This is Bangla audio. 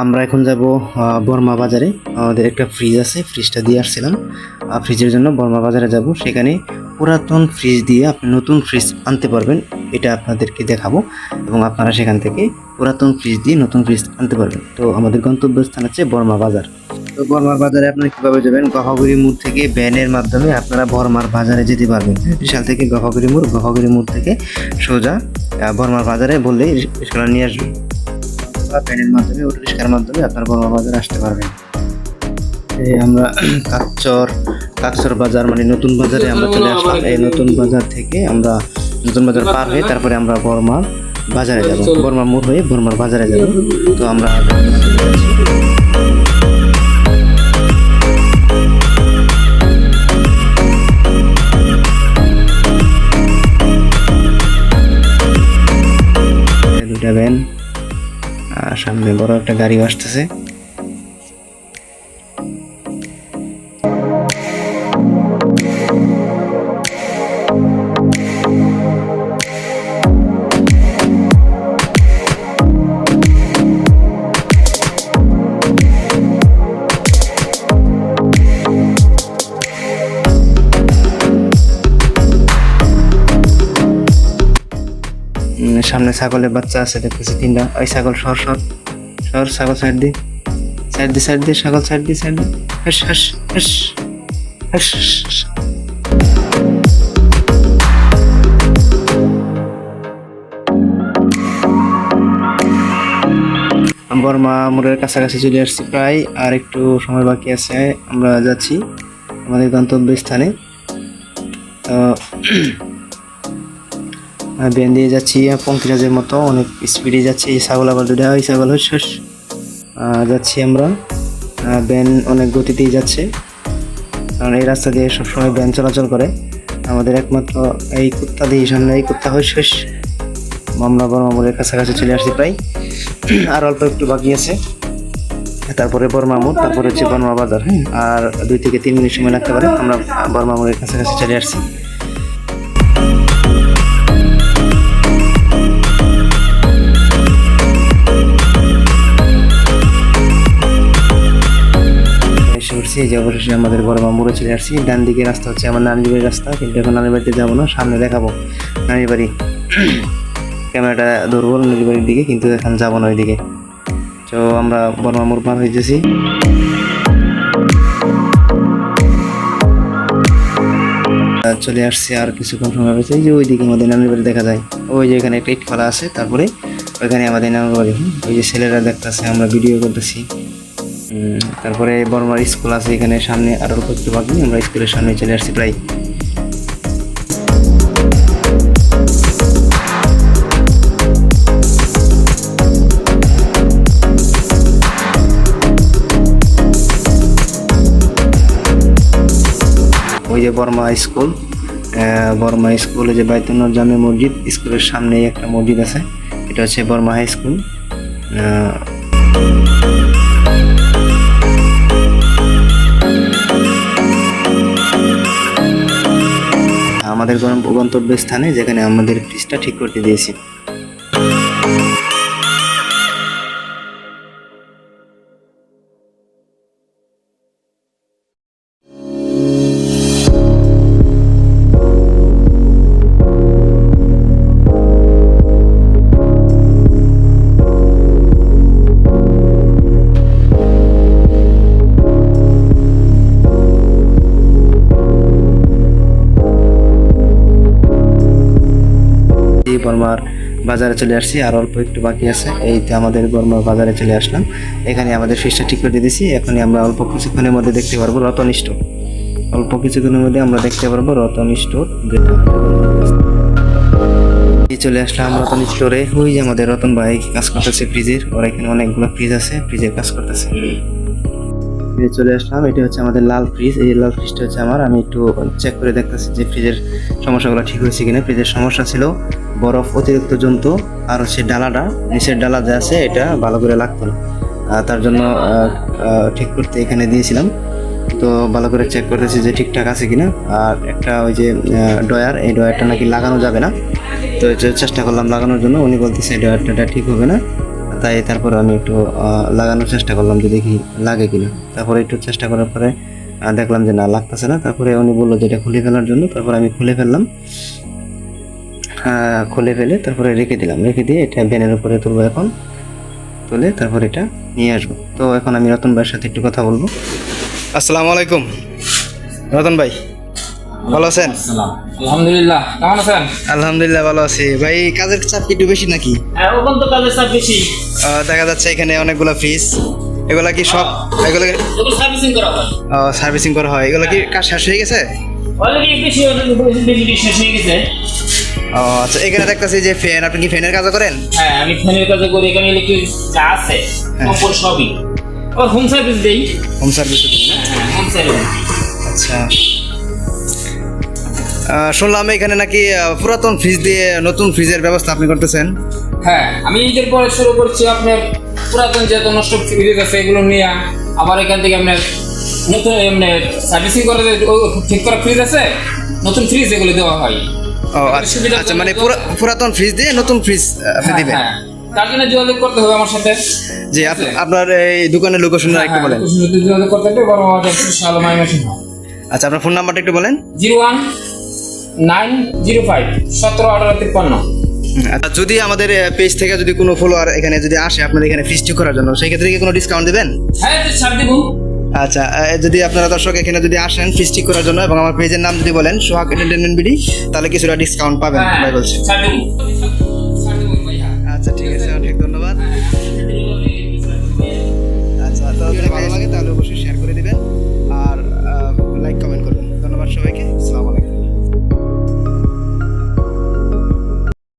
আমরা এখন যাব বর্মা বাজারে। আমাদের একটা ফ্রিজ আছে, ফ্রিজটা দিয়ে আসছিলাম। ফ্রিজের জন্য বর্মা বাজারে যাব। সেখানে পুরাতন ফ্রিজ দিয়ে আপনি নতুন ফ্রিজ আনতে পারবেন, এটা আপনাদেরকে দেখাবো। এবং আপনারা সেখান থেকে পুরাতন ফ্রিজ দিয়ে নতুন ফ্রিজ আনতে পারবেন। তো আমাদের গন্তব্যস্থান হচ্ছে বর্মা বাজার। তো বর্মার বাজারে আপনারা কীভাবে যাবেন? গফাগুড়ি মোড় থেকে ভ্যানের মাধ্যমে আপনারা বর্মার বাজারে যেতে পারবেন। বিশাল থেকে গফাগুড়ি মোড় থেকে সোজা বর্মার বাজারে বললেই রিক্সা নিয়ে আসবেন। ভ্যানের মাধ্যমে, অটো রিক্সার মাধ্যমে আপনারা বর্মা বাজারে আসতে পারবেন। আমরা কাকচর বাজার মানে নতুন বাজারে আমরা চলে আসলাম। এই নতুন বাজার থেকে আমরা নতুন বাজার পার হয়ে তারপরে আমরা বর্মা বাজারে যাব, বর্মা মোড় হয়ে বর্মার বাজারে যাব। তো আমরা দুটা ভ্যান, সামনে বড় একটা গাড়িও আসতেছে। সামনে ছাগলের বাচ্চা আছে দেখতেছি তিনটা। ওই ছাগল সর ছাগল সাইড দি ছাগল সাইড দি হাস হাস হাস হাস। বর্মা মোড়ের কাছাকাছি চলে আসছি প্রায়, আর একটু সময় বাকি আছে। আমরা যাচ্ছি আমাদের গন্তব্যস্থানে। ভ্যান দিয়ে যাচ্ছি পঙ্কিরাজের মতো, অনেক স্পিডে যাচ্ছি। এই ছাগল আবার দুটা, ওই ছাগল শেষ যাচ্ছি আমরা। ভ্যান অনেক গতিতেই যাচ্ছে, কারণ এই রাস্তা দিয়ে সবসময় ভ্যান চলাচল করে। আমাদের একমাত্র এই কুত্তা দিয়ে সামনে, এই কুত্তা হয়ে শেষ। আমরা বর্মা মোড়ের কাছাকাছি চলে আসছি প্রায়, আর অল্প একটু বাকি আছে। তারপরে বর্মা মোড়, তারপরে হচ্ছে বর্মা বাজার। আর 2 থেকে 3 মিনিট সময় লাগতে পারে। আমরা বর্মা মোড়ের কাছাকাছি চলে আসছি। এই যে অবশেষে আমাদের বর্মা মোড়ে চলে আসছি। ডান দিকে রাস্তা হচ্ছে আমার নানির বাড়ির রাস্তা, কিন্তু এখন নানির বাড়িতে যাবো না, সামনে দেখাবো নানির বাড়ি। ক্যামেরাটা ধরবো নানির বাড়ির দিকে, কিন্তু এখন যাবো না ওইদিকে। তো আমরা বর্মা মোড় পার হয়ে গেছি। চলে আসছি, আর কিছুক্ষণ সময় হয়েছে। এই যে ওইদিকে আমাদের নানির বাড়ি দেখা যায়, ওই যে এখানে একটা ইট ফালা আছে, তারপরে ওইখানে আমাদের নানির বাড়ি। ওই যে ছেলেরা দেখতেছে, আমরা ভিডিও করতেছি। তারপরে বর্মার স্কুল আছে এখানে সামনে, আর অল্প একটু বাকি। আমরা স্কুলের সামনে চলে আসছি প্রায়। ওই যে বর্মা স্কুল, যে বাইতুন্নুর জামে মসজিদ, স্কুলের সামনেই একটা মসজিদ আছে, এটা হচ্ছে বর্মা হাই স্কুল। আমাদের গন্তব্যস্থানে, যেখানে আমাদের ফ্রিজটা ঠিক করতে দিয়েছি। বর্মার বাজারে চলে আসছি, আর অল্প একটু বাকি আছে। এইতে আমাদের বর্মার বাজারে চলে আসলাম। এখানে আমাদের ফিশটা ঠিক করে দিয়েছি। এখনই আমরা অল্প কিছুক্ষণের মধ্যে দেখতে পারবো রতন স্টোর। যেটা চলে আসলাম রতন স্টোরে। ওই যে আমাদের রতন ভাই কাজ করতেছে ফ্রিজের, ওর এখানে অনেকগুলো ফ্রিজ আছে, ফ্রিজের কাজ করতেছে। চলে আসলাম, এটা হচ্ছে আমাদের লাল ফ্রিজ। এই লাল ফ্রিজটা হচ্ছে আমার। আমি একটু চেক করে দেখতেছি যে ফ্রিজের সমস্যাগুলো ঠিক হয়েছে কিনা। ফ্রিজের সমস্যা ছিল বরফ অতিরিক্ত জমতো, আর হচ্ছে ডালাটা, নিচের ডালা যে আছে এটা ভালো করে লাগতো না। তার জন্য ঠিক করতে এখানে দিয়েছিলাম। তো ভালো করে চেক করতেছি যে ঠিকঠাক আছে কিনা। আর একটা ওই যে ডয়ার, এই ডয়ারটা নাকি লাগানো যাবে না। তো চেষ্টা করলাম লাগানোর জন্য, উনি বলতেছে এই ডয়ারটা ঠিক হবে না, তাই তারপরে আমি একটু লাগানোর চেষ্টা করলাম যে দেখি লাগে কিনা। তারপরে একটু চেষ্টা করার পরে দেখলাম যে না লাগতেছে না। তারপরে উনি বললো যে এটা খুলে ফেলার জন্য। তারপরে আমি খুলে ফেললাম, খুলে ফেলে তারপরে রেখে দিলাম। রেখে দিয়ে এটা ভ্যানের উপরে তুলবো, এখন তুলে তারপর এটা নিয়ে আসবো। তো এখন আমি রতন ভাইয়ের সাথে একটু কথা বলবো। আসসালামু আলাইকুম রতন ভাই, ভালো আছেন? আলহামদুলিল্লাহ, কেমন আছেন? আলহামদুলিল্লাহ ভালো আছি ভাই। কাজের চাপ কি একটু বেশি নাকি? হ্যাঁ, ওখান তো কাজের চাপ বেশি। দেখা যাচ্ছে এখানে অনেকগুলো ফ্রিজ, এগুলা কি সব এগুলো সার্ভিসিং করা হয়। সার্ভিসিং করা হয়? এগুলো কি কাজ শেষ হয়ে গেছে? অলরেডি বেশি শেষ হয়ে গেছে। আচ্ছা, এখানে দেখতেছি যে ফ্যান, আপনি কি ফ্যানের কাজ করেন? হ্যাঁ, আমি ফ্যানের কাজ করি। এখানে ইলেকট্রিক যা আছে সম্পূর্ণ সবই। আবার হোম সার্ভিস দেই। Home service? হ্যাঁ, হোম সার্ভিস। আচ্ছা, শুনলাম এখানে নাকি পুরাতন ফ্রিজ দিয়ে নতুন ফ্রিজের ব্যবস্থা আপনি করতেছেন? হ্যাঁ, আমি ঈদের পরে শুরু করছি আপনার পুরাতন যত নষ্ট ফ্রিজ আছে এগুলো নিয়ে আবার এখান থেকে আপনার নতুন এমনি সার্ভিসিং করে ঠিক করা ফ্রিজ আছে, নতুন ফ্রিজ এগুলো দেওয়া হয়। ও আচ্ছা, আচ্ছা, মানে পুরাতন ফ্রিজ দিয়ে নতুন ফ্রিজ আপনি দিবেন? হ্যাঁ, তার জন্য যোগাযোগ করতে হবে আমার সাথে। জি, আপনার এই দোকানের লোকেশনটা একটু বলেন। যোগাযোগ করতে হবে বড় বাজার শালো মাইমেশন। আচ্ছা, আপনার ফোন নাম্বারটা একটু বলেন। 01905 17 18 53। আচ্ছা, যদি আমাদের পেজ থেকে যদি কোনো ফলোয়ার এখানে যদি আসে আপনাদের এখানে ফিস ঠিক করার জন্য, সেই ক্ষেত্রে কি কোনো ডিসকাউন্ট দেবেন? হ্যাঁ, ছাড় দেব। আচ্ছা, যদি আপনারা দর্শক এখানে যদি আসেন ফিস ঠিক করার জন্য এবং আমার পেজের নাম যদি বলেন সোহাগ এন্টারটেইনমেন্ট বিডি, তাহলে কিছুটা ডিসকাউন্ট পাবেন ভাই বলছি। ছাড় দেব।